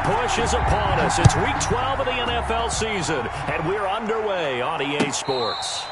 push is upon us. It's Week 12 of the NFL season, and we're underway on EA Sports.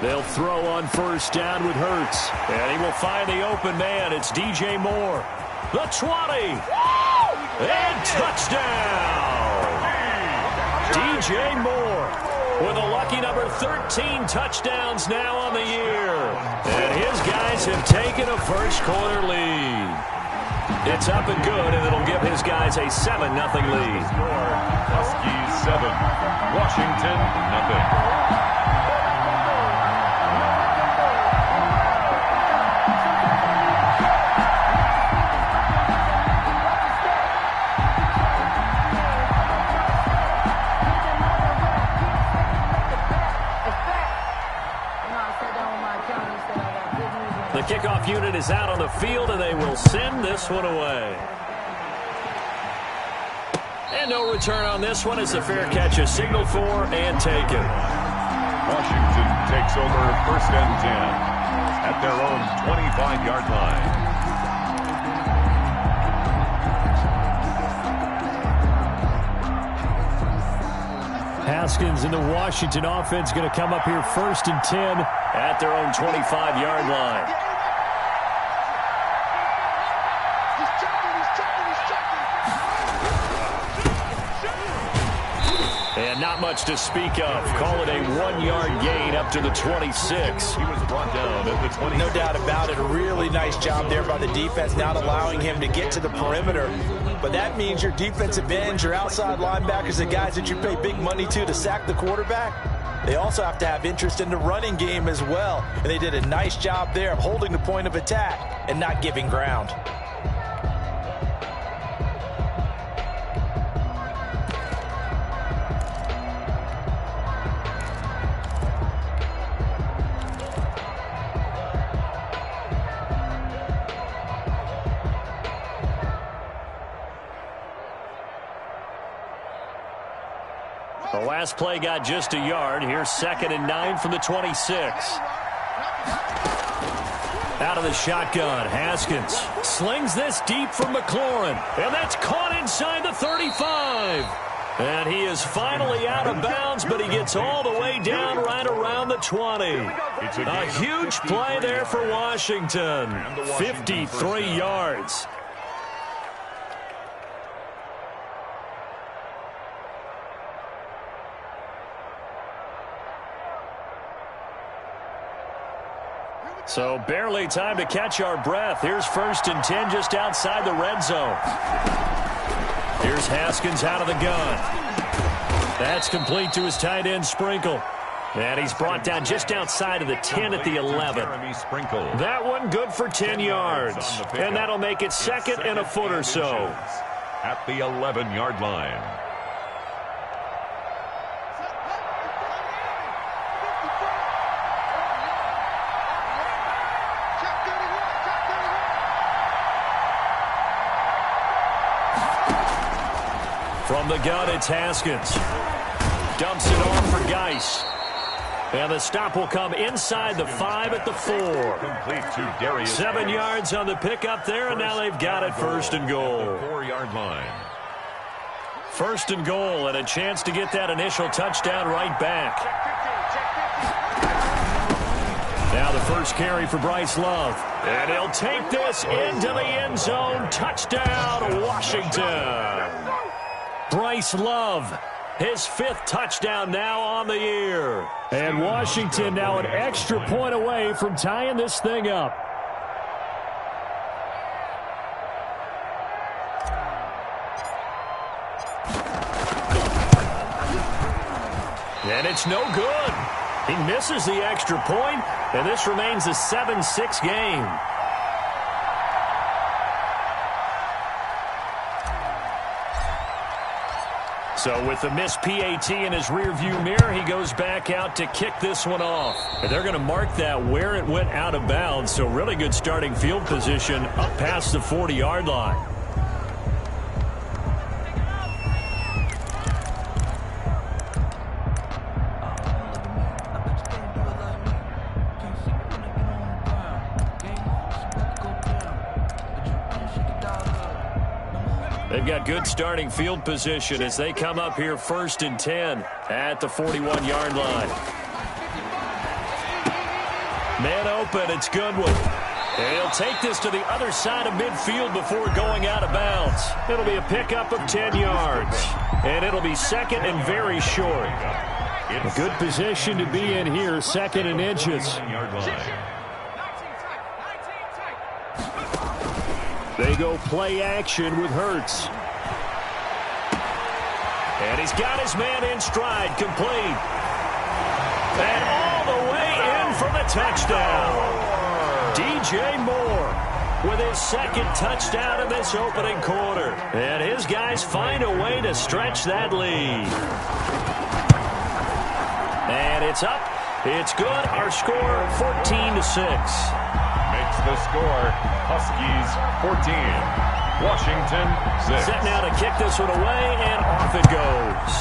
They'll throw on first down with Hurts. And he will find the open man. It's DJ Moore. The 20. And touchdown. DJ Moore with a lucky number 13 touchdowns now on the year. And his guys have taken a first-quarter lead. It's up and good, and it'll give his guys a 7-0 lead. Huskies 7, Washington 0. The kickoff unit is out on the field, and they will send this one away. And no return on this one as the fair catch is signaled for and taken. Washington takes over 1st and 10 at their own 25-yard line. Haskins and the Washington offense going to come up here 1st and 10 at their own 25-yard line. And not much to speak of. Call it a 1-yard gain up to the 26. He was brought down at the 20. No doubt about it. A really nice job there by the defense, not allowing him to get to the perimeter. But that means your defensive ends, your outside linebackers, the guys that you pay big money to sack the quarterback, they also have to have interest in the running game as well. And they did a nice job there of holding the point of attack and not giving ground. The last play got just a yard. Here's 2nd and 9 from the 26. Out of the shotgun, Haskins slings this deep from McLaurin. And that's caught inside the 35. And he is finally out of bounds, but he gets all the way down right around the 20. A huge play there for Washington. 53 yards. So barely time to catch our breath. Here's 1st and 10 just outside the red zone. Here's Haskins out of the gun. That's complete to his tight end, Sprinkle. And he's brought down just outside of the 10 at the 11. That one good for 10 yards. And that'll make it 2nd and a foot or so. At the 11-yard line. From the gun, it's Haskins. Dumps it off for Geis. And the stop will come inside the 5 at the 4. Complete to Darius. 7 yards on the pickup there, and now they've got it 1st and goal. 4-yard line. 1st and goal, and a chance to get that initial touchdown right back. Now the first carry for Bryce Love. And he'll take this into the end zone. Touchdown, Washington. Bryce Love, his 5th touchdown now on the year. And Washington now an extra point away from tying this thing up. And it's no good. He misses the extra point, and this remains a 7-6 game. So with the missed PAT in his rearview mirror, he goes back out to kick this one off. And they're going to mark that where it went out of bounds, so really good starting field position up past the 40-yard line. They've got good starting field position as they come up here 1st and 10 at the 41-yard line. Man open, it's Goodwin. And he'll take this to the other side of midfield before going out of bounds. It'll be a pickup of 10 yards. And it'll be second and very short. A good position to be in here, 2nd and inches. They go play action with Hurts. And he's got his man in stride, complete. And all the way in for the touchdown. DJ Moore with his 2nd touchdown in this opening quarter. And his guys find a way to stretch that lead. And it's up. It's good. Our score, 14-6. Makes the score Huskies 14, Washington 6. Set now to kick this one away, and off it goes.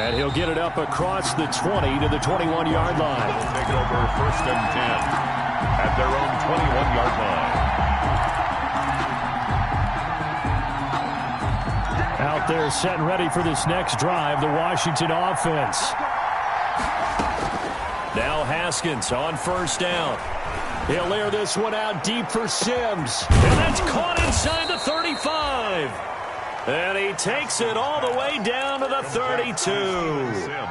And he'll get it up across the 20 to the 21-yard line. They'll take it over 1st and 10 at their own 21-yard line. Out there set and ready for this next drive, the Washington offense. Now Haskins on 1st down. He'll air this one out deep for Sims. And that's caught inside the 35. And he takes it all the way down to the 32.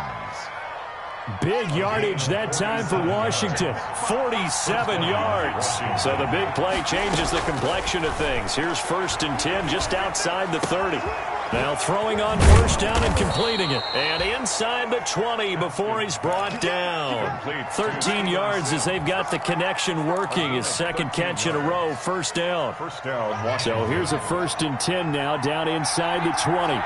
Big yardage that time for Washington, 47 yards. So the big play changes the complexion of things. Here's 1st and 10 just outside the 30. Now throwing on 1st down and completing it. And inside the 20 before he's brought down. 13 yards as they've got the connection working. His 2nd catch in a row, 1st down. So here's a 1st and 10 now down inside the 20.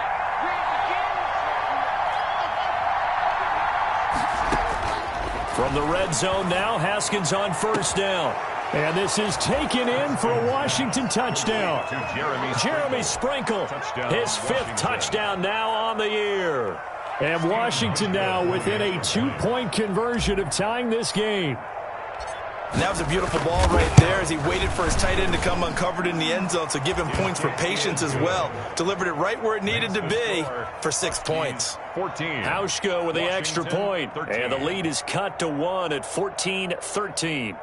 From the red zone now, Haskins on 1st down. And this is taken in for a Washington touchdown. Jeremy Sprinkle, his 5th touchdown now on the year. And Washington now within a 2-point conversion of tying this game. And that was a beautiful ball right there as he waited for his tight end to come uncovered in the end zone, so give him points for patience as well. Delivered it right where it needed to be for 6 points. 14. Hauschka with the extra point, and the lead is cut to 1 at 14-13.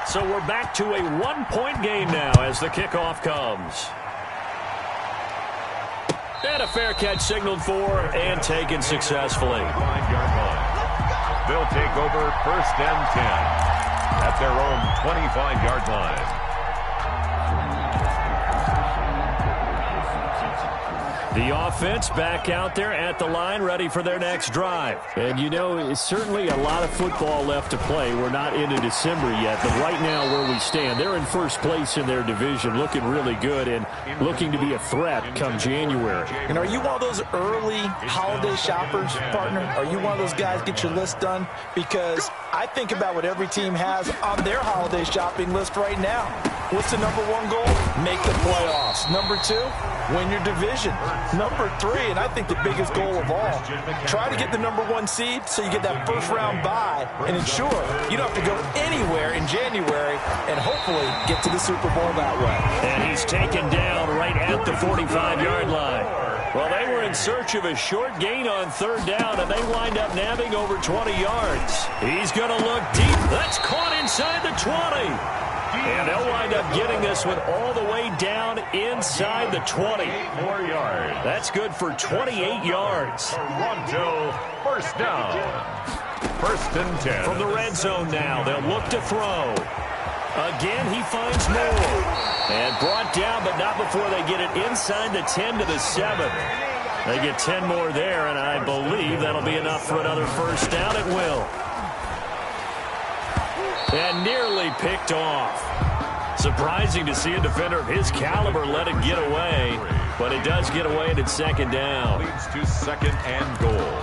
So we're back to a 1-point game now as the kickoff comes. And a fair catch signaled for and taken successfully. 5-yard line. They'll take over 1st and 10 at their own 25-yard line. The offense back out there at the line, ready for their next drive. And, you know, it's certainly a lot of football left to play. We're not into December yet, but right now where we stand, they're in 1st place in their division, looking really good and looking to be a threat come January. And are you one of those early holiday shoppers, partner? Are you one of those guys get your list done? Because I think about what every team has on their holiday shopping list right now. What's the number 1 goal? Make the playoffs. Number 2, win your division. Number 3, and I think the biggest goal of all, try to get the number 1 seed so you get that 1st round bye and ensure you don't have to go anywhere in January and hopefully get to the Super Bowl that way. And he's taken down right at the 45-yard line. Well, they were in search of a short gain on 3rd down, and they wind up nabbing over 20 yards. He's going to look deep. That's caught inside the 20. And they'll wind up getting this one all the way down inside the 20. 4 yards. That's good for 28 yards. Toronto, 1st down. First and 10. From the red zone now, they'll look to throw. Again, he finds more. And brought down, but not before they get it inside the 10 to the 7. They get 10 more there, and I believe that'll be enough for another first down. It will. And nearly picked off. Surprising to see a defender of his caliber let it get away, but it does get away, and it's second down. Leads to second and goal.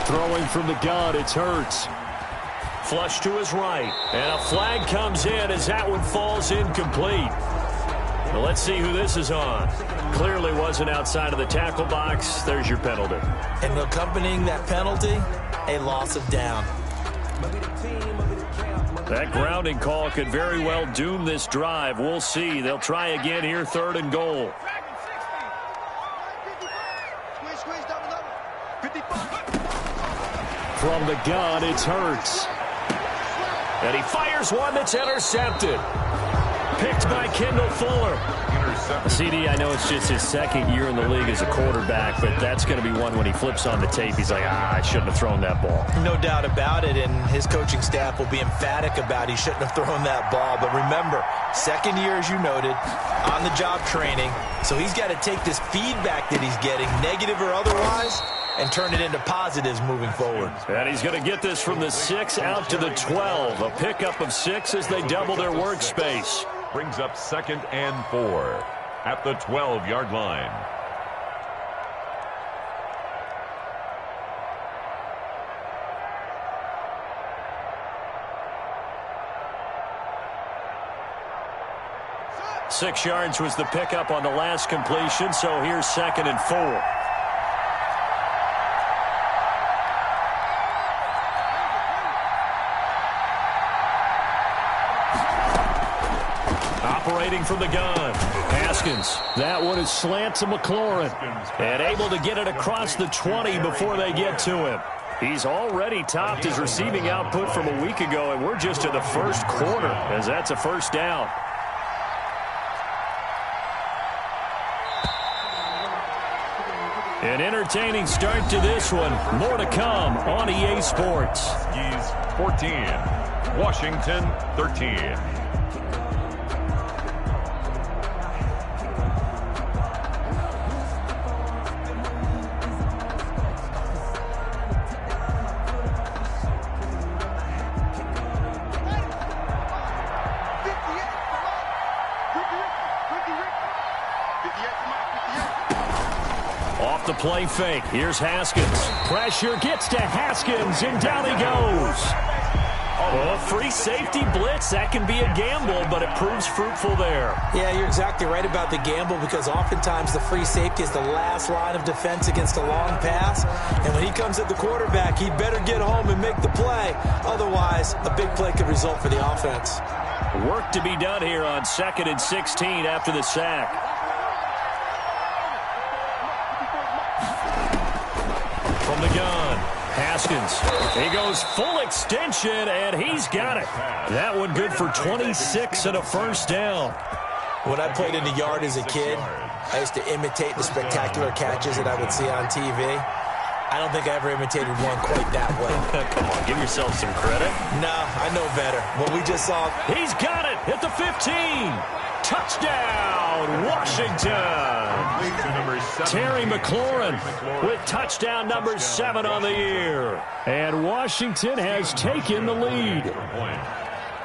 Throwing from the gun, it's Hurts. Flush to his right. And a flag comes in as that one falls incomplete. Well, let's see who this is on. Clearly wasn't outside of the tackle box. There's your penalty. And accompanying that penalty, a loss of down. That grounding call could very well doom this drive. We'll see. They'll try again here, third and goal. From the gun, it's Hurts. And he fires one that's intercepted. Picked by Kendall Fuller. CD, I know it's just his second year in the league as a quarterback, but that's going to be one when he flips on the tape. He's like, I shouldn't have thrown that ball. No doubt about it, and his coaching staff will be emphatic about he shouldn't have thrown that ball. But remember, second year, as you noted, on-the-job training, so he's got to take this feedback that he's getting, negative or otherwise, and turn it into positives moving forward. And he's going to get this from the 6 out to the 12. A pickup of 6 as they double their workspace. Brings up second and 4 at the 12-yard line. Six yards was the pickup on the last completion, so here's second and 4. Operating from the gun, Haskins. That one is slant to McLaurin. And able to get it across the 20 before they get to him. He's already topped his receiving output from a week ago, and we're just in the first quarter as that's a first down. An entertaining start to this one. More to come on EA Sports. Huskies 14, Washington 13. Off the play fake. Here's Haskins. Pressure gets to Haskins, and down he goes. Oh, free safety blitz. That can be a gamble, but it proves fruitful there. Yeah, you're exactly right about the gamble because oftentimes the free safety is the last line of defense against a long pass. And when he comes at the quarterback, he better get home and make the play. Otherwise, a big play could result for the offense. Work to be done here on 2nd and 16 after the sack. From the gun, Haskins. He goes full extension, and he's got it. That one good for 26 and a first down. When I played in the yard as a kid, I used to imitate the spectacular catches that I would see on TV. I don't think I ever imitated one quite that well. Come on, give yourself some credit. No, I know better. What we just saw. He's got it at the 15. Touchdown, Washington. Terry McLaurin with touchdown number 7 on the year. And Washington has taken the lead.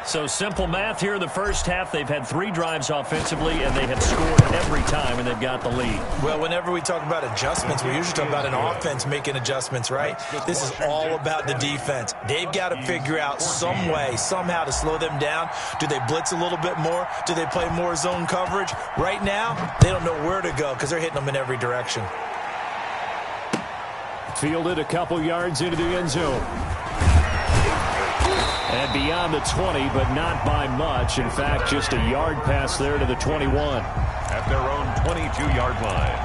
So simple math here in the first half. They've had 3 drives offensively, and they have scored every time, and they've got the lead. Well, whenever we talk about adjustments, we usually talk about an offense making adjustments, right? This is all about the defense. They've got to figure out some way, somehow to slow them down. Do they blitz a little bit more? Do they play more zone coverage? Right now, they don't know where to go because they're hitting them in every direction. Fielded a couple yards into the end zone. And beyond the 20, but not by much. In fact, just a yard pass there to the 21. At their own 22-yard line.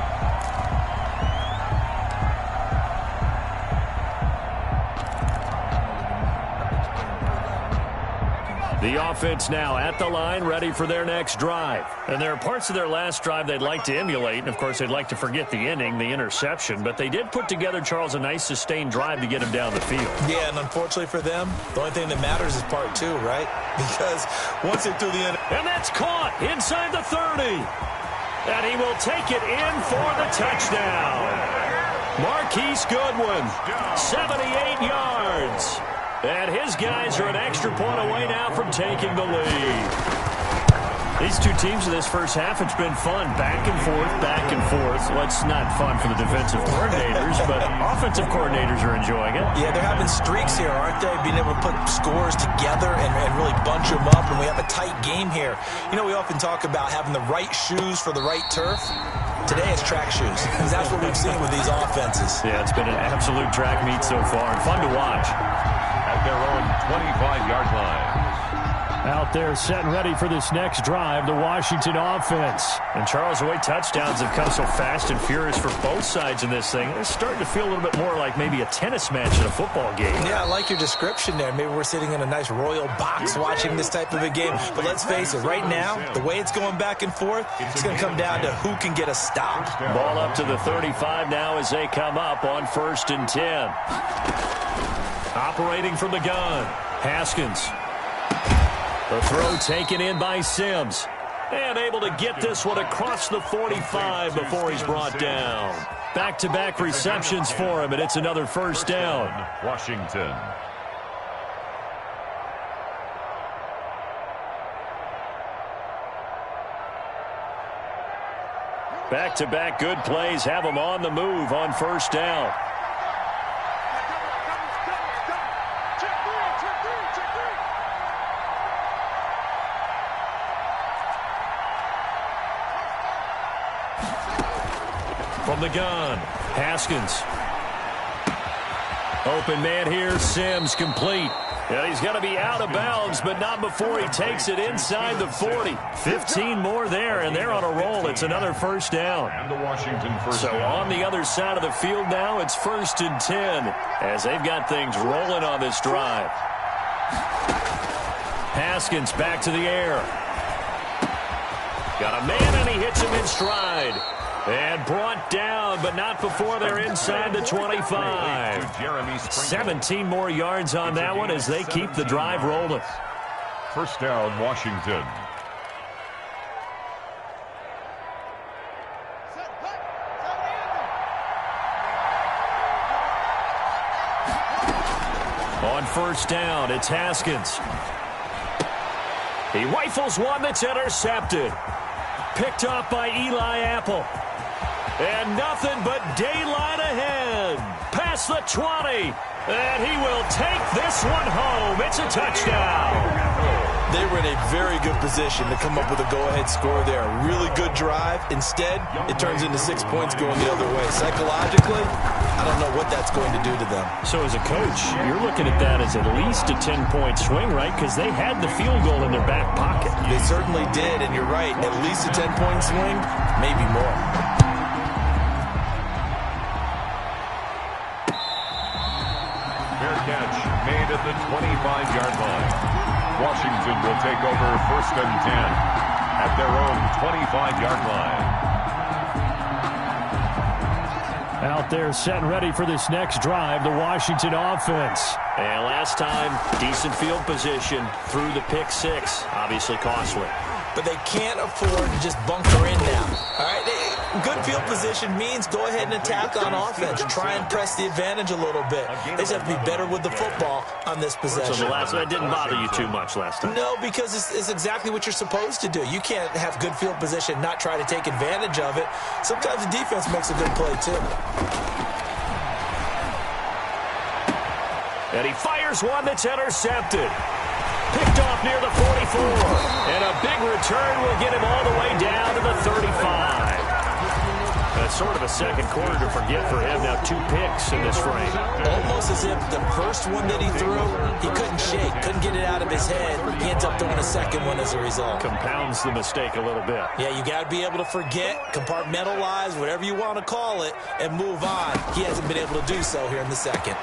The offense now at the line, ready for their next drive. And there are parts of their last drive they'd like to emulate, and, of course, they'd like to forget the ending, the interception. But they did put together, Charles, a nice sustained drive to get him down the field. Yeah, and unfortunately for them, the only thing that matters is part two, right? Because once they threw the end... And that's caught inside the 30. And he will take it in for the touchdown. Marquise Goodwin, 78 yards. And his guys are an extra point away now from taking the lead. These two teams in this first half, it's been fun. Back and forth, back and forth. Well, it's not fun for the defensive coordinators, but offensive coordinators are enjoying it. Yeah, they're having streaks here, aren't they? Being able to put scores together and really bunch them up, and we have a tight game here. You know, we often talk about having the right shoes for the right turf. Today it's track shoes, because that's what we've seen with these offenses. Yeah, it's been an absolute track meet so far, and fun to watch. At their own 25-yard line. Out there set and ready for this next drive, the Washington offense. And Charles, the way touchdowns have come so fast and furious for both sides in this thing, it's starting to feel a little bit more like maybe a tennis match in a football game. Yeah, I like your description there. Maybe we're sitting in a nice royal box watching this type of a game. But let's face it, right now, the way it's going back and forth, it's going to come down to who can get a stop. Ball up to the 35 now as they come up on 1st and 10. Operating from the gun, Haskins. The throw taken in by Sims. And able to get this one across the 45 before he's brought down. Back-to-back receptions for him, and it's another first down. Washington. Back-to-back good plays have him on the move on first down. From the gun, Haskins. Open man here, Sims complete. Yeah, he's going to be out of bounds, but not before he takes it inside the 40. 15 more there, and they're on a roll. It's another first down. And the Washington first down. So on the other side of the field now, it's 1st and 10 as they've got things rolling on this drive. Haskins back to the air. Got a man, and he hits him in stride. And brought down, but not before they're inside the 25. 17 more yards on that one as they keep the drive rolling. First down, Washington. On first down, it's Haskins. He rifles one that's intercepted. Picked off by Eli Apple. And nothing but daylight ahead. Past the 20. And he will take this one home. It's a touchdown. They were in a very good position to come up with a go-ahead score there. A really good drive. Instead, it turns into 6 points going the other way. Psychologically, I don't know what that's going to do to them. So as a coach, you're looking at that as at least a 10-point swing, right? Because they had the field goal in their back pocket. They certainly did, and you're right. At least a 10-point swing, maybe more. Fair catch made at the 25-yard line. Washington will take over 1st and 10 at their own 25-yard line. Out there set and ready for this next drive, the Washington offense. And last time, decent field position through the pick 6. Obviously costly. But they can't afford to just bunker in now. All right, good field position means go ahead and attack on offense. Try and press the advantage a little bit. They just have to be better with the football on this possession. So the last one didn't bother you too much last time? No, because it's exactly what you're supposed to do. You can't have good field position, not try to take advantage of it. Sometimes the defense makes a good play, too. And he fires one that's intercepted. Picked off near the 44. And a big return will get him all the way down to the 35. That's sort of a second quarter to forget for him. Now 2 picks in this frame. Almost as if the first one that he threw, he couldn't shake, couldn't get it out of his head. He ends up throwing a second one as a result. Compounds the mistake a little bit. Yeah, you got to be able to forget, compartmentalize, whatever you want to call it, and move on. He hasn't been able to do so here in the second.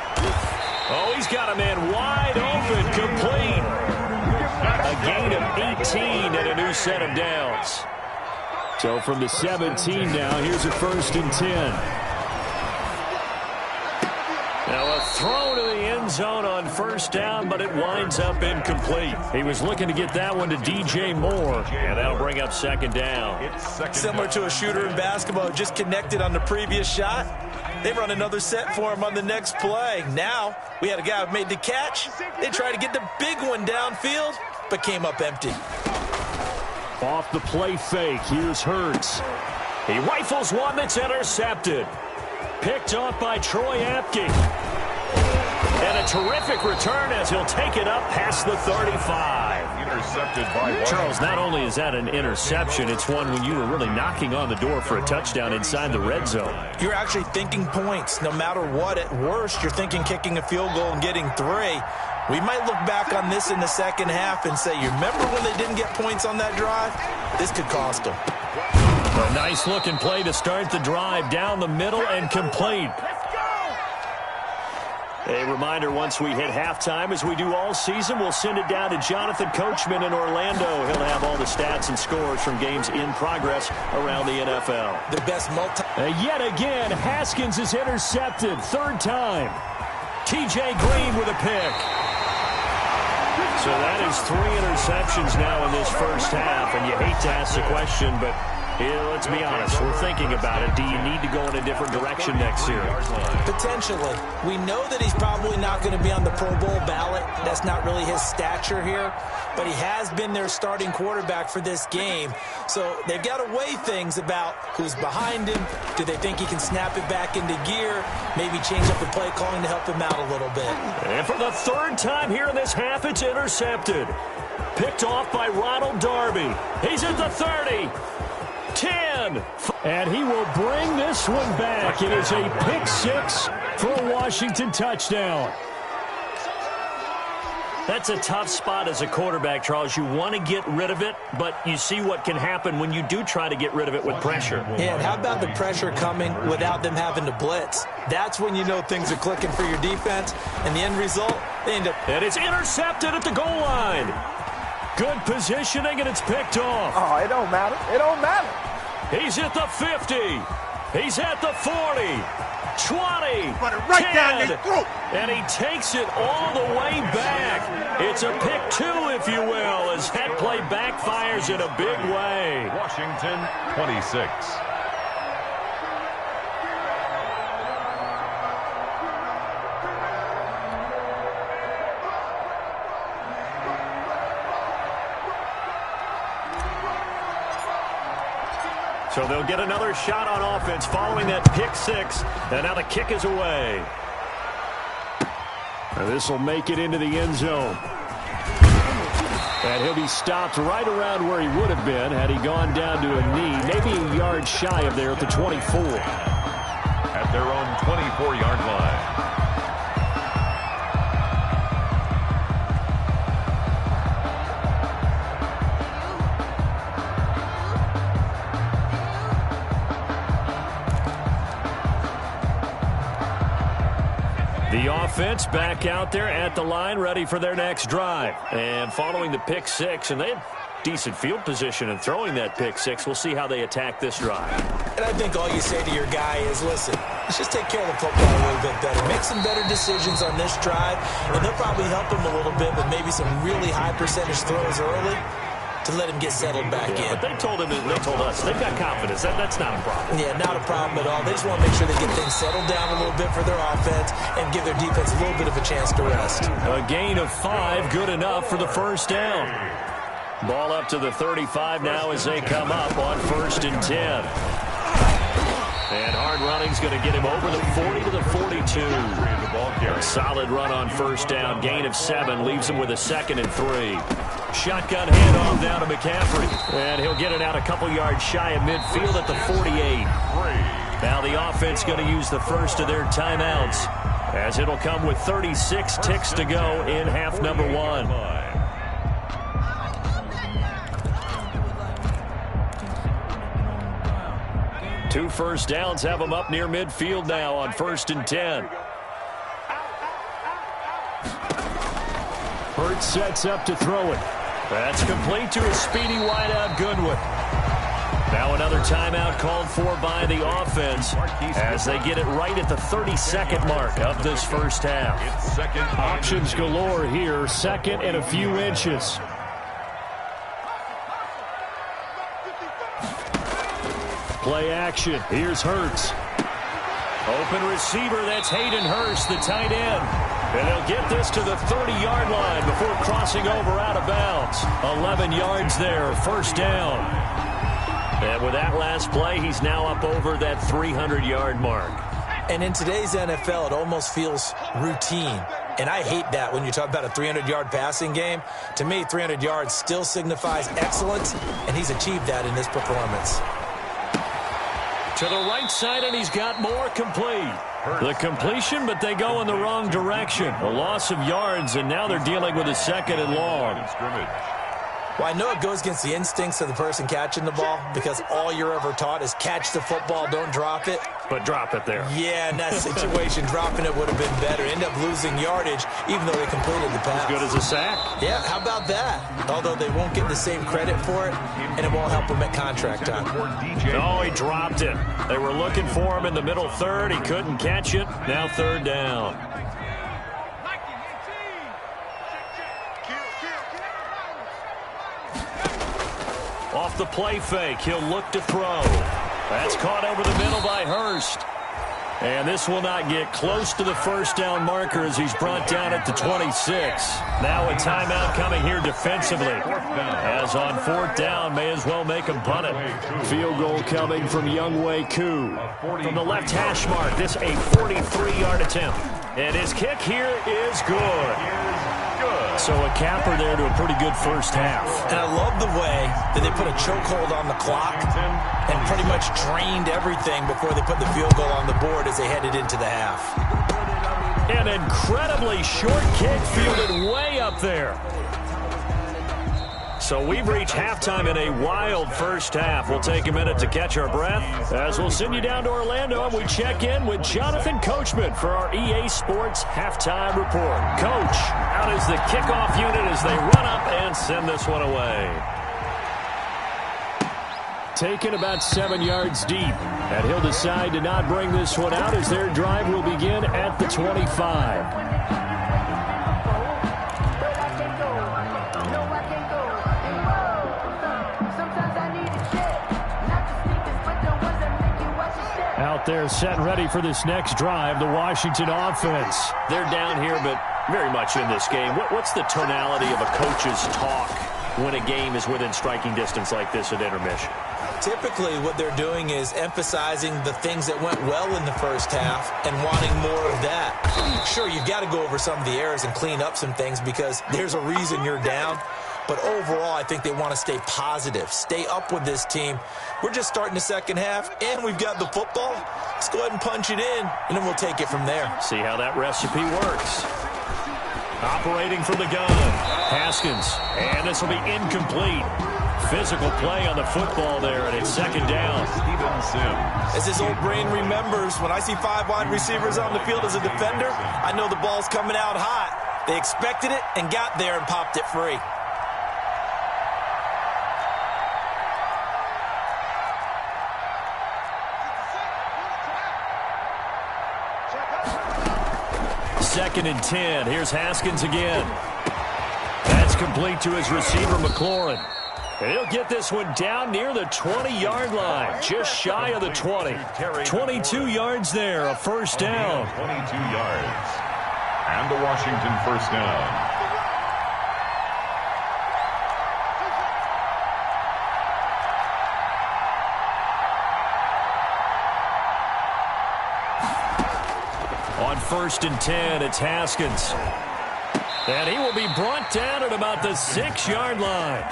Oh, he's got a man wide open, complete. A gain of 18 and a new set of downs. So from the 17 now, here's a 1st and 10. Now a throw to the end zone on 1st down, but it winds up incomplete. He was looking to get that one to DJ Moore, and that'll bring up 2nd down. Similar to a shooter in basketball, just connected on the previous shot. They run another set for him on the next play. Now we had a guy who made the catch. They tried to get the big one downfield, but came up empty. Off the play fake, here's Hurts. He rifles one that's intercepted. Picked off by Troy Apke. And a terrific return as he'll take it up past the 35. Intercepted by Charles, not only is that an interception, it's one when you were really knocking on the door for a touchdown inside the red zone. You're actually thinking points. No matter what, at worst, you're thinking kicking a field goal and getting 3. We might look back on this in the second half and say, you remember when they didn't get points on that drive? This could cost them. A nice-looking play to start the drive down the middle and complete. A reminder, once we hit halftime, as we do all season, we'll send it down to Jonathan Coachman in Orlando. He'll have all the stats and scores from games in progress around the NFL. The best Yet again, Haskins is intercepted. 3rd time. T.J. Green with a pick. So that is 3 interceptions now in this first half, and you hate to ask the question, but let's be honest, we're thinking about it. Do you need to go in a different direction next year? Potentially. We know that he's probably not going to be on the Pro Bowl ballot. That's not really his stature here, but he has been their starting quarterback for this game. So they've got to weigh things about who's behind him. Do they think he can snap it back into gear? Maybe change up the play calling to help him out a little bit. And for the 3rd time here in this half, it's intercepted. Picked off by Ronald Darby. He's at the 30. 10. And he will bring this one back. It is a pick 6 for a Washington touchdown. That's a tough spot as a quarterback, Charles. You want to get rid of it, but you see what can happen when you do try to get rid of it with pressure. Yeah, and how about the pressure coming without them having to blitz? That's when you know things are clicking for your defense, and the end result, they end up... And it's intercepted at the goal line. Good positioning, and it's picked off. Oh, it don't matter. It don't matter. He's at the 50. He's at the 40. 20. Put it right 10, down your throat. And he takes it all the way back. It's a pick 2, if you will, as that play backfires in a big way. Washington 26. So they'll get another shot on offense following that pick 6. And now the kick is away. This will make it into the end zone. And he'll be stopped right around where he would have been had he gone down to a knee, maybe a yard shy of there at the 24. At their own 24-yard line. The offense back out there at the line, ready for their next drive. And following the pick 6, and they had decent field position in throwing that pick 6. We'll see how they attack this drive. And I think all you say to your guy is, listen, let's just take care of the football a little bit better. Make some better decisions on this drive, and they'll probably help him a little bit with maybe some really high percentage throws early to let him get settled back in. But they told us, they've got confidence. That's not a problem. Yeah, not a problem at all. They just want to make sure they get things settled down a little bit for their offense and give their defense a little bit of a chance to rest. A gain of 5, good enough for the first down. Ball up to the 35 now as they come up on 1st and 10. And hard running's going to get him over the 40 to the 42. A solid run on first down. Gain of 7 leaves him with a 2nd and 3. Shotgun handoff down to McCaffrey. And he'll get it out a couple yards shy of midfield at the 48. Now the offense going to use the first of their timeouts, as it'll come with 36 ticks to go in half number 1. Two first downs have them up near midfield now on 1st and 10. Hurts sets up to throw it. That's complete to a speedy wideout Goodwin. Now another timeout called for by the offense as they get it right at the 32nd mark of this first half. Options galore here, second and a few inches. Play action. Here's Hurts. Open receiver, that's Hayden Hurst, the tight end. And they'll get this to the 30-yard line before crossing over out of bounds. 11 yards there, first down. And with that last play, he's now up over that 300-yard mark. And in today's NFL, it almost feels routine. And I hate that when you talk about a 300-yard passing game. To me, 300 yards still signifies excellence, and he's achieved that in this performance. To the right side, and he's got more complete. The completion, but they go in the wrong direction. A loss of yards, and now they're dealing with a second and long. Well, I know it goes against the instincts of the person catching the ball because all you're ever taught is catch the football, don't drop it. But drop it there. Yeah, in that situation, dropping it would have been better. End up losing yardage, even though they completed the pass. As good as a sack. Yeah, how about that? Although they won't get the same credit for it, and it won't help them at contract time. No, he dropped it. They were looking for him in the middle third. He couldn't catch it. Now third down. Off the play fake, he'll look to throw. That's caught over the middle by Hurst. And this will not get close to the first down marker as he's brought down at the 26. Now a timeout coming here defensively. As on fourth down, may as well make him punt it. Field goal coming from Younghoe Koo. From the left hash mark, this a 43-yard attempt. And his kick here is good. So a capper there to a pretty good first half. And I love the way that they put a chokehold on the clock and pretty much drained everything before they put the field goal on the board as they headed into the half. An incredibly short kick fielded way up there. So we've reached halftime in a wild first half. We'll take a minute to catch our breath as we'll send you down to Orlando and we check in with Jonathan Coachman for our EA Sports Halftime Report. Coach, out is the kickoff unit as they run up and send this one away. Taken about 7 yards deep, and he'll decide to not bring this one out as their drive will begin at the 25. Out there set and ready for this next drive, the Washington offense. They're down here, but very much in this game. What's the tonality of a coach's talk when a game is within striking distance like this at intermission? Typically, what they're doing is emphasizing the things that went well in the first half and wanting more of that. Sure, you've got to go over some of the errors and clean up some things because there's a reason you're down. But overall, I think they want to stay positive, stay up with this team. We're just starting the second half, and we've got the football. Let's go ahead and punch it in, and then we'll take it from there. See how that recipe works. Operating from the gun, Haskins, and this will be incomplete. Physical play on the football there, and it's second down. As his old brain remembers, when I see 5 wide receivers on the field as a defender, I know the ball's coming out hot. They expected it and got there and popped it free. Second and 10. Here's Haskins again. That's complete to his receiver, McLaurin. And he'll get this one down near the 20-yard line, just shy of the 20. 22 yards there, a first down. 22 yards. And the Washington first down. On first and 10, it's Haskins. And he will be brought down at about the 6-yard line.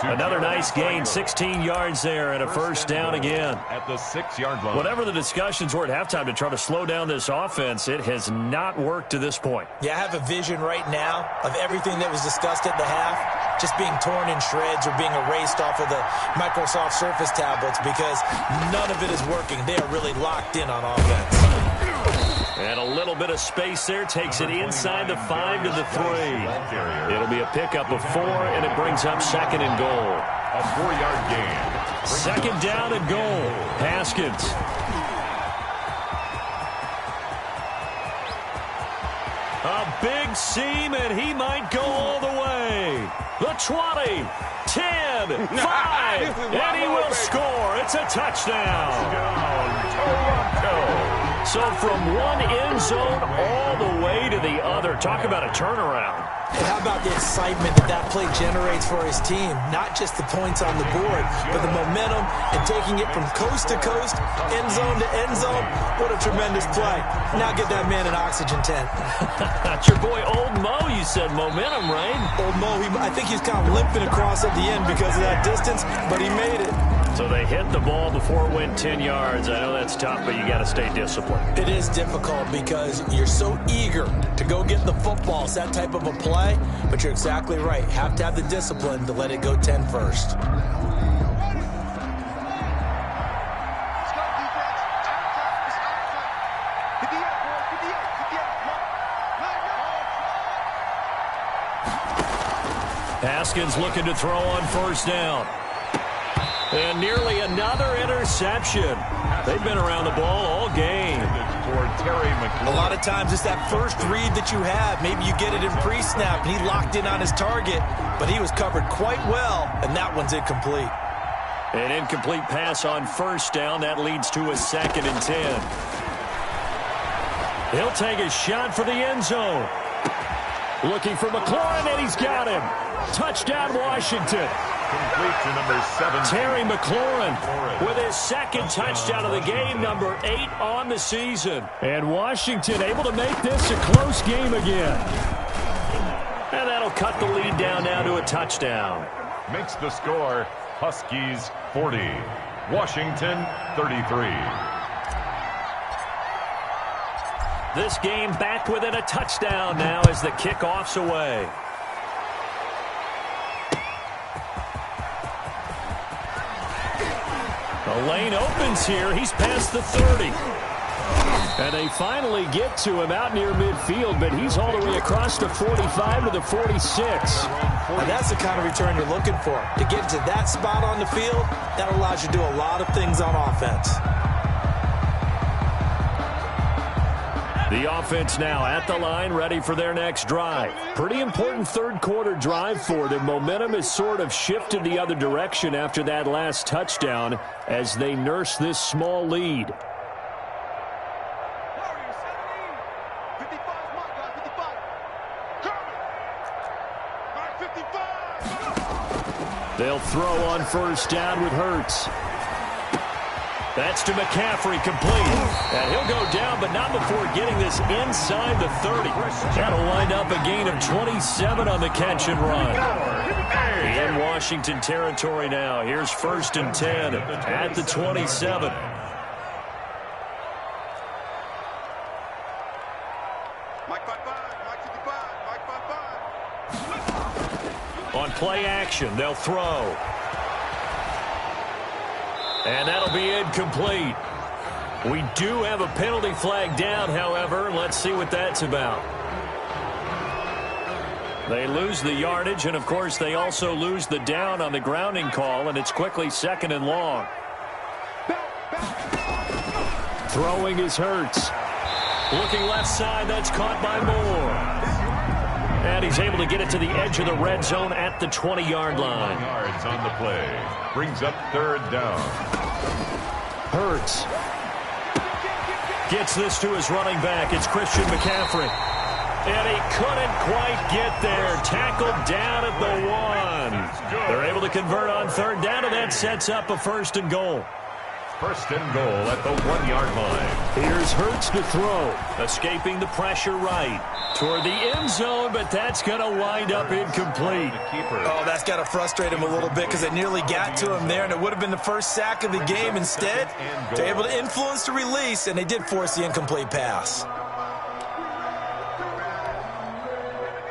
Another nice gain, 16 yards there, and a first down again. At the 6-yard line. Whatever the discussions were at halftime to try to slow down this offense, it has not worked to this point. Yeah, I have a vision right now of everything that was discussed at the half just being torn in shreds or being erased off of the Microsoft Surface tablets because none of it is working. They are really locked in on offense. And a little bit of space there takes it inside the 5 to the 3. It'll be a pickup of 4, and it brings up 2nd and goal. A 4-yard gain. 2nd down and goal. Haskins. A big seam, and he might go all the way. The 20, 10, 5, and he will score. It's a touchdown. So from one end zone all the way to the other. Talk about a turnaround. And how about the excitement that play generates for his team? Not just the points on the board, but the momentum and taking it from coast to coast, end zone to end zone. What a tremendous play. Now get that man an oxygen tent. That's your boy Old Mo, you said. Momentum, right? Old Mo, I think he's kind of limping across at the end because of that distance, but he made it. So they hit the ball before it went 10 yards. I know that's tough, but you got to stay disciplined. It is difficult because you're so eager to go get the football. It's that type of a play, but you're exactly right. Have to have the discipline to let it go 10 first. Haskins looking to throw on 1st down. And nearly another interception. They've been around the ball all game. A lot of times it's that first read that you have. Maybe you get it in pre-snap, and he locked in on his target, but he was covered quite well, and that one's incomplete. An incomplete pass on 1st down. That leads to a 2nd and 10. He'll take a shot for the end zone. Looking for McLaurin, and he's got him. Touchdown, Washington. Complete to number 7. Terry McLaurin with his 2nd touchdown of the game, number 8 on the season. And Washington able to make this a close game again. And that'll cut the lead down now to a touchdown. Makes the score Huskies 40, Washington 33. This game back within a touchdown now as the kickoff's away. The lane opens here. He's past the 30. And they finally get to him out near midfield, but he's all the way across the 45 to the 46. Now that's the kind of return you're looking for. To get to that spot on the field, that allows you to do a lot of things on offense. The offense now at the line, ready for their next drive. Pretty important 3rd quarter drive for them. Momentum has sort of shifted the other direction after that last touchdown as they nurse this small lead. They'll throw on 1st down with Hurts. That's to McCaffrey, complete. And he'll go down, but not before getting this inside the 30. That'll wind up a gain of 27 on the catch and run. In Washington territory now. Here's 1st and 10 at the 27. On play action, they'll throw. And that'll be incomplete. We do have a penalty flag down, however. Let's see what that's about. They lose the yardage, and, of course, they also lose the down on the grounding call, and it's quickly 2nd and long. Throwing is Hurts. Looking left side, that's caught by Moore. And he's able to get it to the edge of the red zone at the 20-yard line. Yards on the play. Brings up 3rd down. Hurts gets this to his running back. It's Christian McCaffrey. And he couldn't quite get there. Tackled down at the 1. They're able to convert on 3rd down, and that sets up a 1st and goal. 1st and goal at the 1-yard line. Here's Hurts to throw. Escaping the pressure right. Toward the end zone, but that's going to wind up incomplete. Oh, that's got to frustrate him a little bit because they nearly got to him there, and it would have been the first sack of the game. Instead, they're able to influence the release, and they did force the incomplete pass.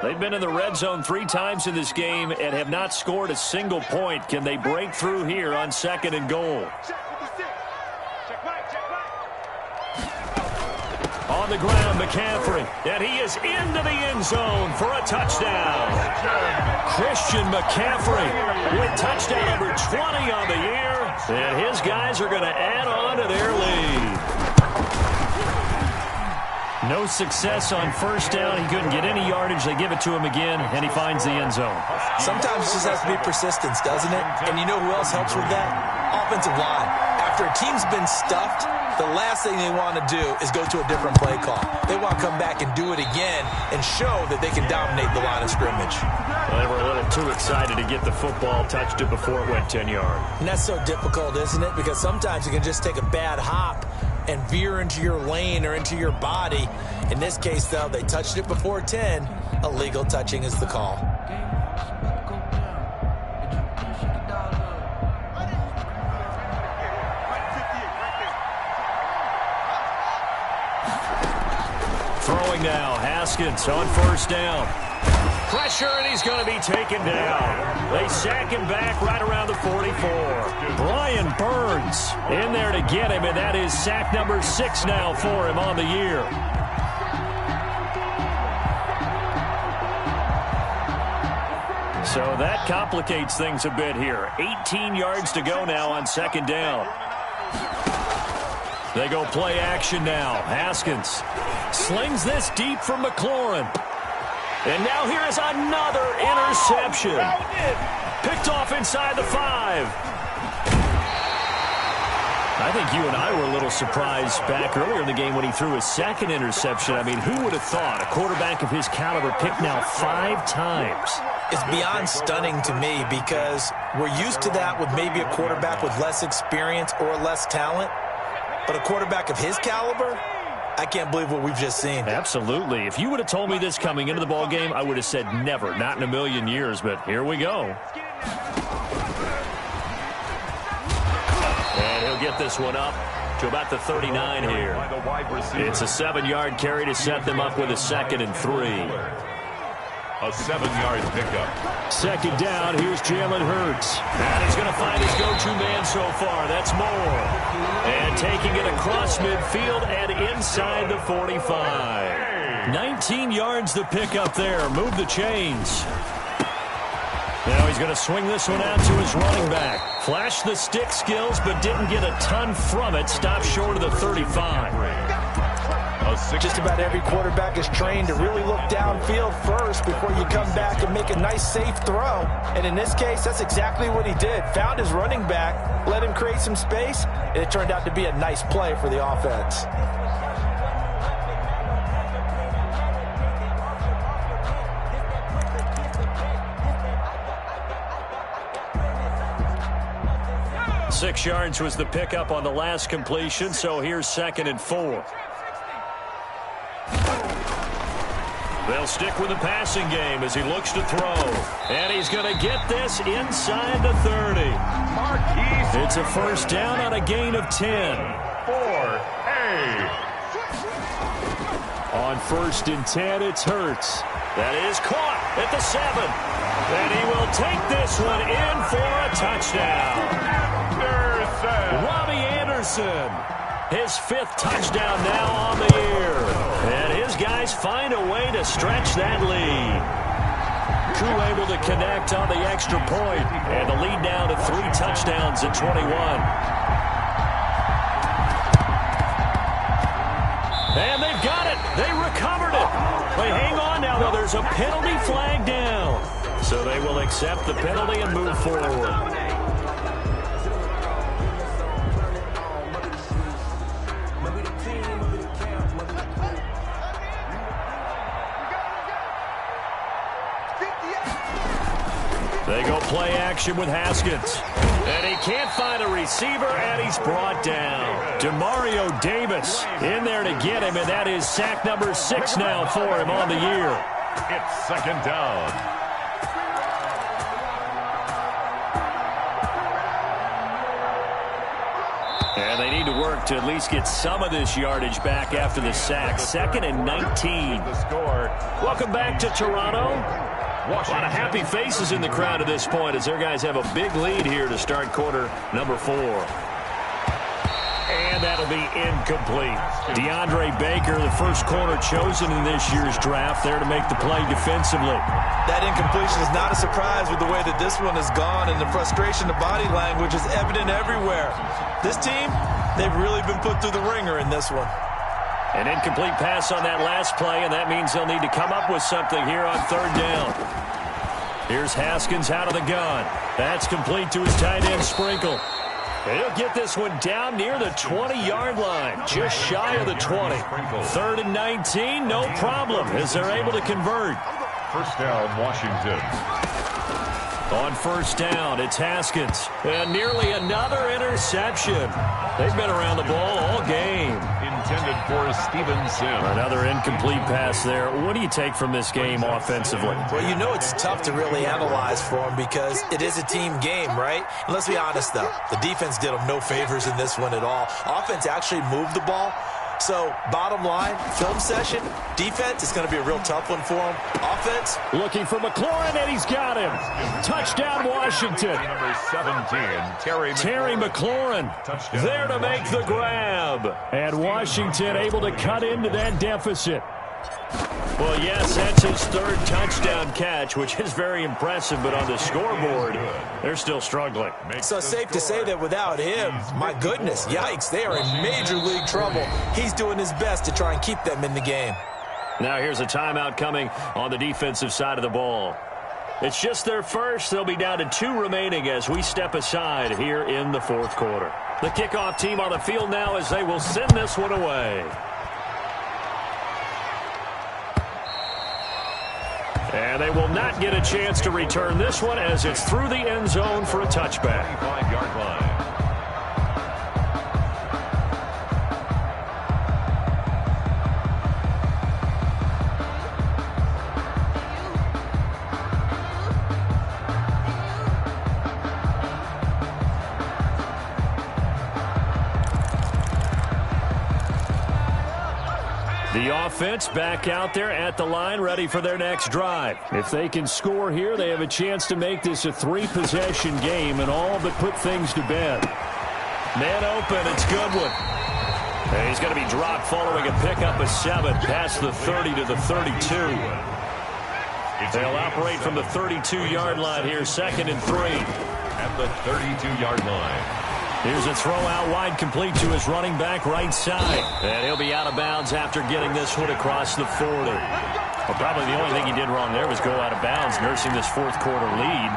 They've been in the red zone 3 times in this game and have not scored a single point. Can they break through here on 2nd and goal? On the ground, McCaffrey. And he is into the end zone for a touchdown. Christian McCaffrey with touchdown number 20 on the year. And his guys are going to add on to their lead. No success on first down. He couldn't get any yardage. They give it to him again, and he finds the end zone. Sometimes it just has to be persistence, doesn't it? And you know who else helps with that? Offensive line. After a team's been stuffed, the last thing they want to do is go to a different play call. They want to come back and do it again and show that they can dominate the line of scrimmage. Well, they were a little too excited to get the football, touched it before it went 10 yards. And that's so difficult, isn't it? Because sometimes you can just take a bad hop and veer into your lane or into your body. In this case, though, they touched it before 10. Illegal touching is the call. Throwing now, Haskins on first down. Pressure, and he's going to be taken down. They sack him back right around the 44. Brian Burns in there to get him, and that is sack number 6 now for him on the year. So that complicates things a bit here. 18 yards to go now on second down. They go play action now. Haskins slings this deep from McLaurin. And now here is another interception. Picked off inside the 5. I think you and I were a little surprised back earlier in the game when he threw his second interception. I mean, who would have thought a quarterback of his caliber picked now 5 times? It's beyond stunning to me because we're used to that with maybe a quarterback with less experience or less talent. But a quarterback of his caliber, I can't believe what we've just seen. Absolutely. If you would have told me this coming into the ball game, I would have said never, not in a million years. But here we go. And he'll get this one up to about the 39 here. It's a 7-yard carry to set them up with a 2nd and 3. A 7-yard pickup. Second down, here's Jalen Hurts. And he's going to find his go-to man so far. That's Moore. And taking it across midfield and inside the 45. 19 yards to pick up there. Move the chains. Now he's going to swing this one out to his running back. Flashed the stick skills, but didn't get a ton from it. Stopped short of the 35. Just about every quarterback is trained to really look downfield first before you come back and make a nice, safe throw. And in this case, that's exactly what he did. Found his running back, let him create some space, and it turned out to be a nice play for the offense. Six yards was the pickup on the last completion, so here's 2nd and 4. They'll stick with the passing game as he looks to throw. And he's going to get this inside the 30. It's a first down on a gain of 10. 4A. On 1st and 10, it's Hurts. That is caught at the 7. And he will take this one in for a touchdown. Robbie Anderson. His 5th touchdown now on the year. And his guys find a way to stretch that lead. Koo able to connect on the extra point. And the lead down to 3 touchdowns at 21. And they've got it. They recovered it. They hang on now, though. There's a penalty flag down. So they will accept the penalty and move forward. They go play action with Haskins. And he can't find a receiver, and he's brought down. Demario Davis in there to get him, and that is sack number 6 now for him on the year. It's 2nd down. And they need to work to at least get some of this yardage back after the sack. 2nd and 19. The score. Welcome back to Toronto. A lot of happy faces in the crowd at this point as their guys have a big lead here to start quarter number 4. And And that'll be incomplete. DeAndre Baker, the first corner chosen in this year's draft, there to make the play defensively. That incompletion is not a surprise with the way that this one has gone, and the frustration, the body language is evident everywhere. This team, they've really been put through the ringer in this one. An incomplete pass on that last play, and that means they'll need to come up with something here on third down. Here's Haskins out of the gun. That's complete to his tight end, Sprinkle. And he'll get this one down near the 20-yard line, just shy of the 20. 3rd and 19, no problem, as they're able to convert. First down, Washington. On first down, it's Haskins. And nearly another interception. They've been around the ball all game. Intended for Stevenson. Another incomplete pass there. What do you take from this game offensively? Well, you know it's tough to really analyze for them because it is a team game, right? And let's be honest, though. The defense did them no favors in this one at all. Offense actually moved the ball. So, bottom line, film session, defense is going to be a real tough one for him. Offense. Looking for McLaurin, and he's got him. Touchdown, Washington. Number 17, Terry McLaurin there to make the grab. And Washington able to cut into that deficit. Well, yes, that's his 3rd touchdown catch, which is very impressive, but on the scoreboard, they're still struggling. So safe to say that without him, my goodness, yikes, they are in major league trouble. He's doing his best to try and keep them in the game. Now here's a timeout coming on the defensive side of the ball. It's just their first. They'll be down to 2 remaining as we step aside here in the 4th quarter. The kickoff team on the field now as they will send this one away. And they will not get a chance to return this one as it's through the end zone for a touchback. 25-yard line. The offense back out there at the line, ready for their next drive. If they can score here, they have a chance to make this a 3-possession game and all but put things to bed. Man open, it's Goodwin. And he's going to be dropped following a pickup of 7 past the 30 to the 32. They'll operate from the 32-yard line here, 2nd and 3. At the 32-yard line. Here's a throw out wide, complete to his running back right side. And he'll be out of bounds after getting this one across the 40. Well, probably the only thing he did wrong there was go out of bounds, nursing this 4th quarter lead.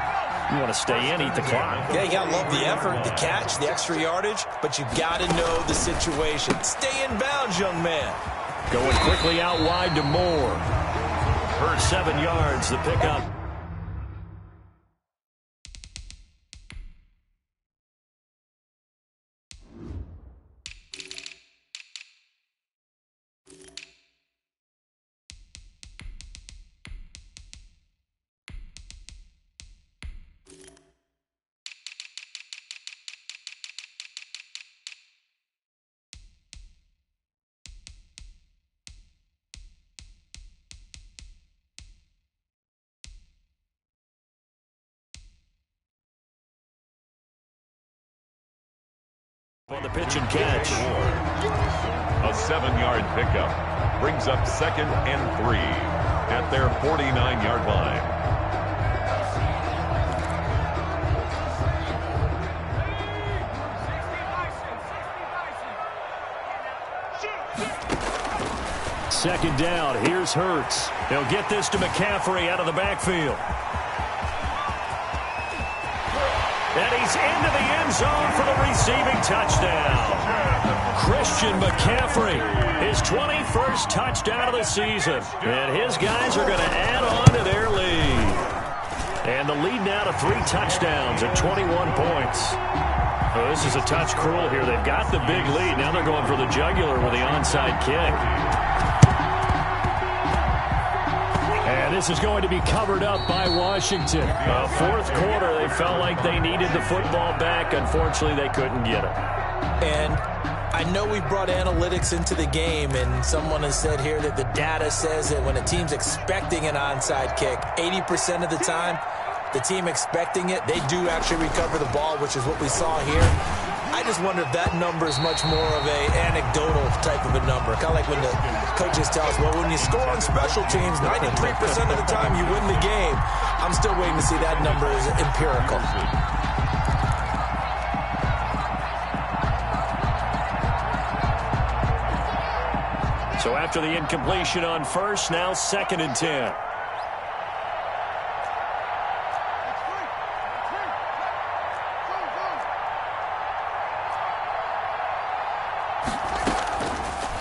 You want to stay in, eat the clock. Yeah, you got to love the effort, the catch, the extra yardage, but you got to know the situation. Stay in bounds, young man. Going quickly out wide to Moore. First 7 yards, the pickup. On the pitch and catch. A 7-yard pickup brings up 2nd and 3 at their 49-yard line. Second down, here's Hurts. He'll get this to McCaffrey out of the backfield. And he's into the end zone for the receiving touchdown. Christian McCaffrey, his 21st touchdown of the season. And his guys are going to add on to their lead. And the lead now to 3 touchdowns at 21 points. Oh, this is a touch cruel here. They've got the big lead. Now they're going for the jugular with the onside kick. And this is going to be covered up by Washington. 4th quarter, they felt like they needed the football back. Unfortunately, they couldn't get it. And I know we brought analytics into the game, and someone has said here that the data says that when a team's expecting an onside kick, 80% of the time, the team expecting it, they do actually recover the ball, which is what we saw here. I just wonder if that number is much more of a anecdotal type of a number. Kind of like when the coaches tell us, well, when you score on special teams, 93% of the time you win the game. I'm still waiting to see that number is empirical. So after the incompletion on first, now 2nd and 10.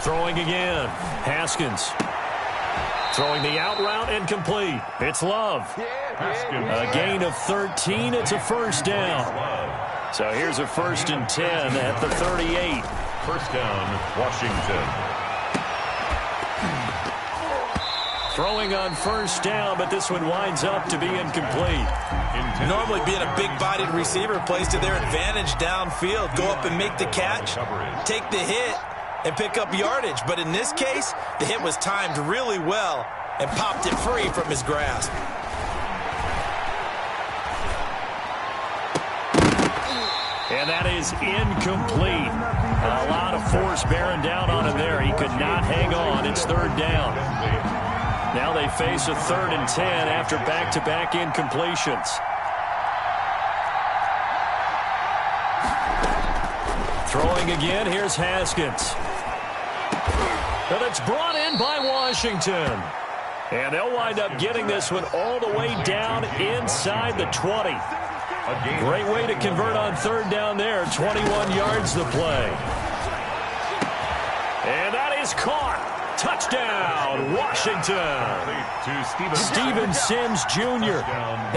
Throwing again. Haskins. Throwing the out route incomplete. It's Love. A gain of 13. It's a first down. So here's a 1st and 10 at the 38. First down, Washington. Throwing on first down, but this one winds up to be incomplete. Normally being a big-bodied receiver plays to their advantage downfield. Go up and make the catch, take the hit, and pick up yardage. But in this case, the hit was timed really well and popped it free from his grasp. And that is incomplete. A lot of force bearing down on him there. He could not hang on. It's 3rd down. Now they face a 3rd and 10 after back-to-back incompletions. Throwing again, here's Haskins. But it's brought in by Washington. And they'll wind up getting this one all the way down inside the 20. Great way to convert on 3rd down there. 21 yards the play. And that is caught. Touchdown, Washington. Steven Sims Jr.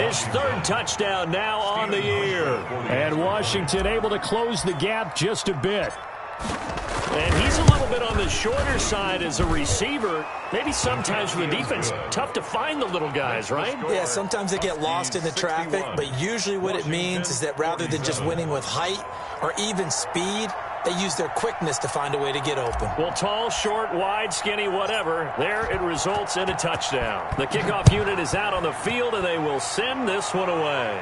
His 3rd touchdown now on the year. And Washington able to close the gap just a bit. And he's a little bit on the shorter side as a receiver. Maybe sometimes for the defense, tough to find the little guys, right? Yeah, sometimes they get lost in the traffic, but usually what it means is that rather than just winning with height or even speed, they use their quickness to find a way to get open. Well, tall, short, wide, skinny, whatever, there it results in a touchdown. The kickoff unit is out on the field, and they will send this one away.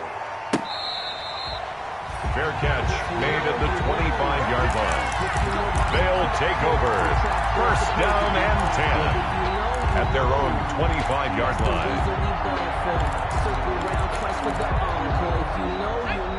Fair catch made at the 25-yard line. They'll take over. 1st down and 10 at their own 25-yard line.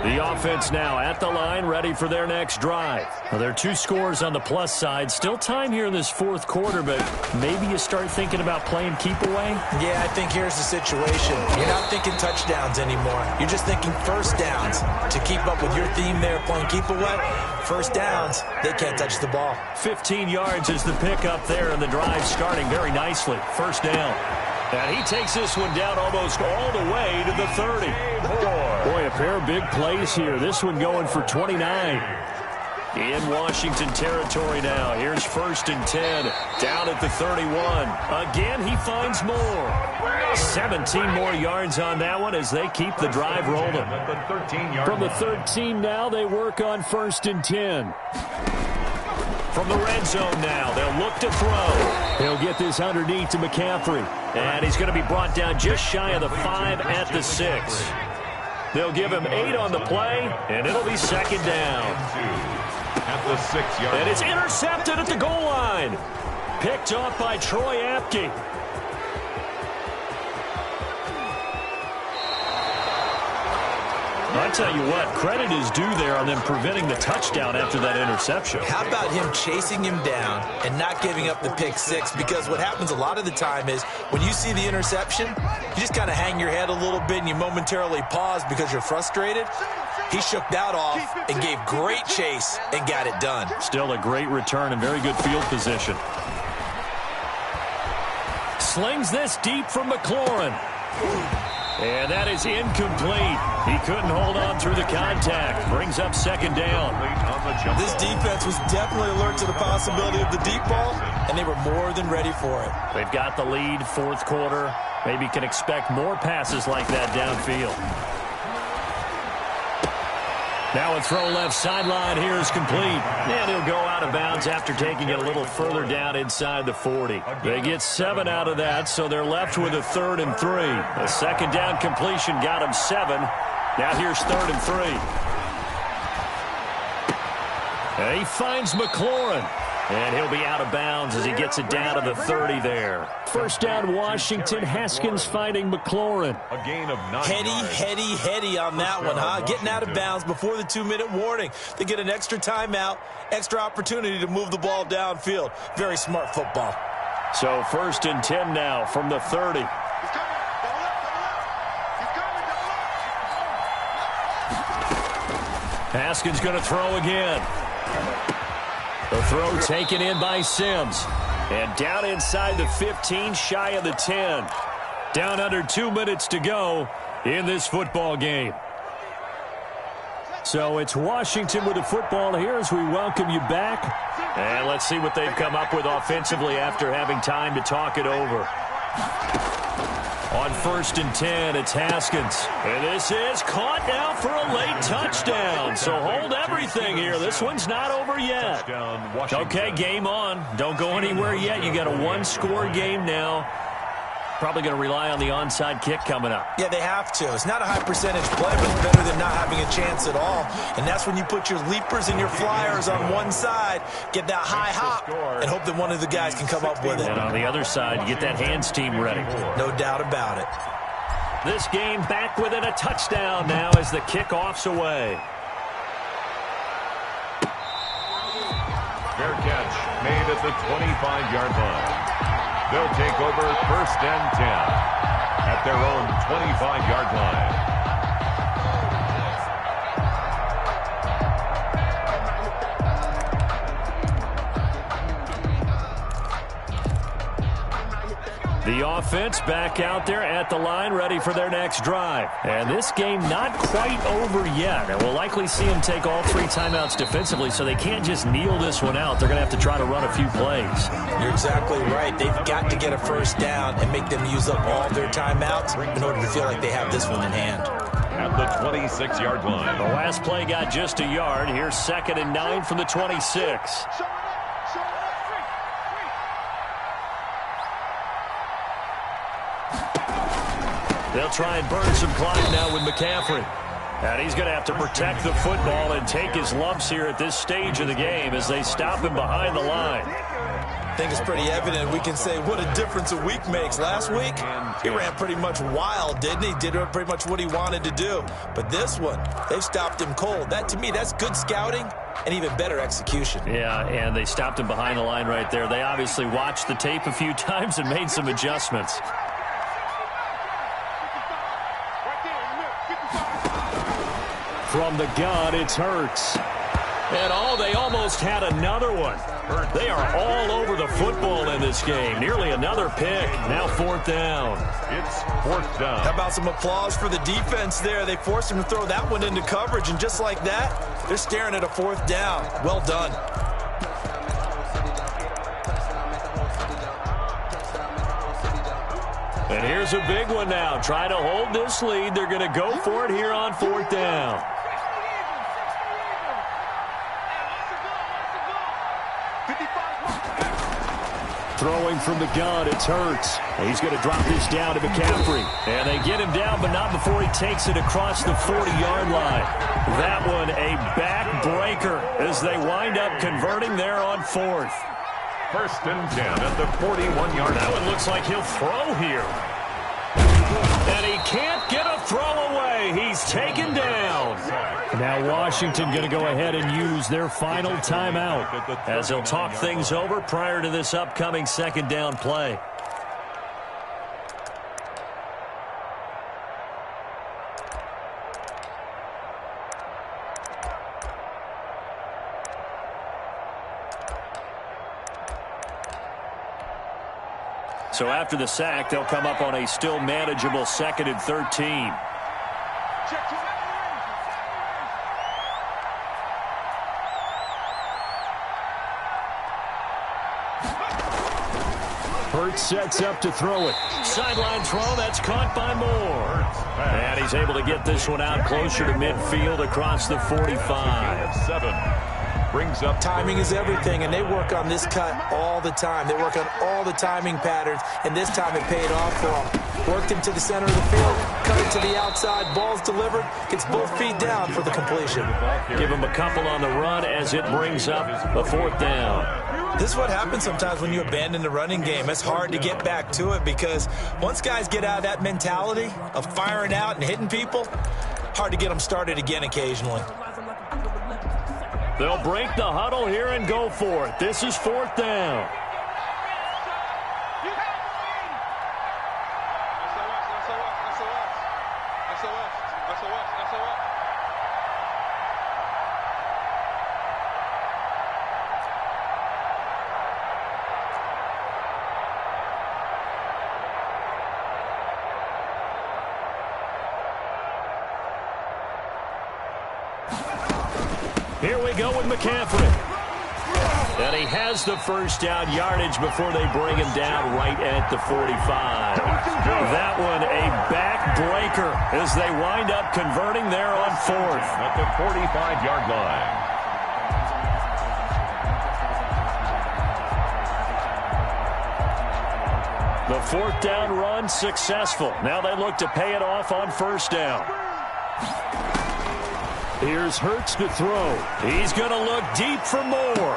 The offense now at the line, ready for their next drive. Well, there are 2 scores on the plus side. Still time here in this 4th quarter, but maybe you start thinking about playing keep away? Yeah, I think here's the situation. You're not thinking touchdowns anymore. You're just thinking first downs. To keep up with your theme there, playing keep away, first downs, they can't touch the ball. 15 yards is the pickup there, and the drive starting very nicely. First down. And he takes this one down almost all the way to the 30. Boy, a pair of big plays here. This one going for 29. In Washington territory now. Here's 1st and 10. Down at the 31. Again, he finds more. 17 more yards on that one as they keep the drive rolling. From the 13 now, they work on 1st and 10. From the red zone now, they'll look to throw. He'll get this underneath to McCaffrey. And he's going to be brought down just shy of the 5 at the 6. They'll give him 8 on the play, and it'll be 2nd down. At the 6-yard line. And it's intercepted at the goal line. Picked off by Troy Apke. I tell you what, credit is due there on them preventing the touchdown after that interception. How about him chasing him down and not giving up the pick 6? Because what happens a lot of the time is when you see the interception, you just kind of hang your head a little bit and you momentarily pause because you're frustrated. He shook that off and gave great chase and got it done. Still a great return and very good field position. Slings this deep from McLaurin. And that is incomplete. He couldn't hold on through the contact. Brings up 2nd down. This defense was definitely alert to the possibility of the deep ball, and they were more than ready for it. They've got the lead, 4th quarter. Maybe can expect more passes like that downfield. Now a throw left sideline here is complete. And he'll go out of bounds after taking it a little further down inside the 40. They get 7 out of that, so they're left with a 3rd and 3. A 2nd down completion got him 7. Now here's 3rd and 3. And he finds McLaurin. And he'll be out of bounds as he gets it down to the 30 there. First down, Washington. Haskins finding McLaurin. A gain of 9 Heady on that one, huh? Getting out of bounds before the 2-minute warning. They get an extra timeout, extra opportunity to move the ball downfield. Very smart football. So first and 10 now from the 30. Haskins going to throw again. The throw taken in by Sims. And down inside the 15, shy of the 10. Down under 2 minutes to go in this football game. So it's Washington with the football here as we welcome you back. And let's see what they've come up with offensively after having time to talk it over. On first and 10, it's Haskins. And this is caught now for a late touchdown. So hold everything here. This one's not over yet. Okay, game on. Don't go anywhere yet. You got a one-score game now. Probably going to rely on the onside kick coming up. Yeah, they have to. It's not a high percentage play, but it's better than not having a chance at all. And that's when you put your leapers and your flyers on one side, get that high hop, and hope that one of the guys can come up with it. And on the other side, you get that hands team ready. No doubt about it. This game back within a touchdown now as the kickoff's away. Fair catch made at the 25-yard line. They'll take over first and 10 at their own 25-yard line. The offense back out there at the line, ready for their next drive. And this game not quite over yet. And we'll likely see them take all 3 timeouts defensively, so they can't just kneel this one out. They're going to have to try to run a few plays. You're exactly right. They've got to get a first down and make them use up all their timeouts in order to feel like they have this one in hand. At the 26-yard line. The last play got just a yard. Here's 2nd and 9 from the 26. They'll try and burn some clock now with McCaffrey. And he's going to have to protect the football and take his lumps here at this stage of the game as they stop him behind the line. I think it's pretty evident. We can say what a difference a week makes. Last week, he ran pretty much wild, didn't he? Did pretty much what he wanted to do. But this one, they've stopped him cold. That, to me, that's good scouting and even better execution. Yeah, and they stopped him behind the line right there. They obviously watched the tape a few times and made some adjustments. From the gun, it's Hurts. And they almost had another one. They are all over the football in this game. Nearly another pick. Now 4th down. It's 4th down. How about some applause for the defense there? They forced him to throw that one into coverage, and just like that, they're staring at a 4th down. Well done. And here's a big one now. Trying to hold this lead. They're going to go for it here on 4th down. Throwing from the gun, it's Hurts. He's going to drop this down to McCaffrey. And they get him down, but not before he takes it across the 40-yard line. That one a backbreaker as they wind up converting there on 4th. First and 10 at the 41-yard line. That one looks like he'll throw here. And he can't get a throw away. He's taken down. Now Washington going to go ahead and use their final timeout as they'll talk things over prior to this upcoming 2nd down play. So after the sack, they'll come up on a still manageable 2nd and 13. Hurts sets up to throw it. Sideline throw, that's caught by Moore. And he's able to get this one out closer to midfield across the 45. Brings up timing is everything, and they work on this cut all the time. They work on all the timing patterns, and this time it paid off for them. Worked him to the center of the field, cut it to the outside, ball's delivered, gets both feet down for the completion. Give him a couple on the run as it brings up a 4th down. This is what happens sometimes when you abandon the running game. It's hard to get back to it because once guys get out of that mentality of firing out and hitting people, hard to get them started again occasionally. They'll break the huddle here and go for it. This is 4th down. Here we go with McCaffrey. And he has the first down yardage before they bring him down right at the 45. That one a backbreaker as they wind up converting there on 4th. At the 45-yard line. The 4th down run successful. Now they look to pay it off on 1st down. Here's Hurts to throw. He's going to look deep for more.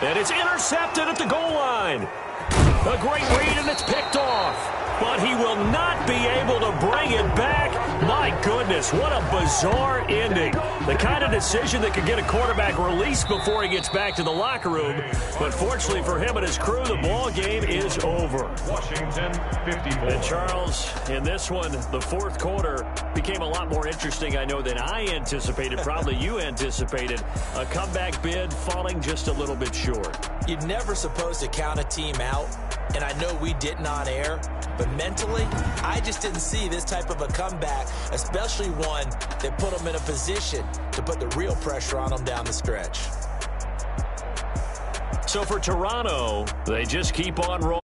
And it's intercepted at the goal line. A great read, and it's picked off. But he will not be able to bring it back. My goodness, what a bizarre ending. The kind of decision that could get a quarterback released before he gets back to the locker room. But fortunately for him and his crew, the ball game is over. Washington, 54. And Charles, in this one, the 4th quarter became a lot more interesting, I know, than I anticipated. Probably you anticipated. A comeback bid falling just a little bit short. You're never supposed to count a team out, and I know we didn't on air, but mentally, I just didn't see this type of a comeback, especially one that put them in a position to put the real pressure on them down the stretch. So for Toronto, they just keep on rolling.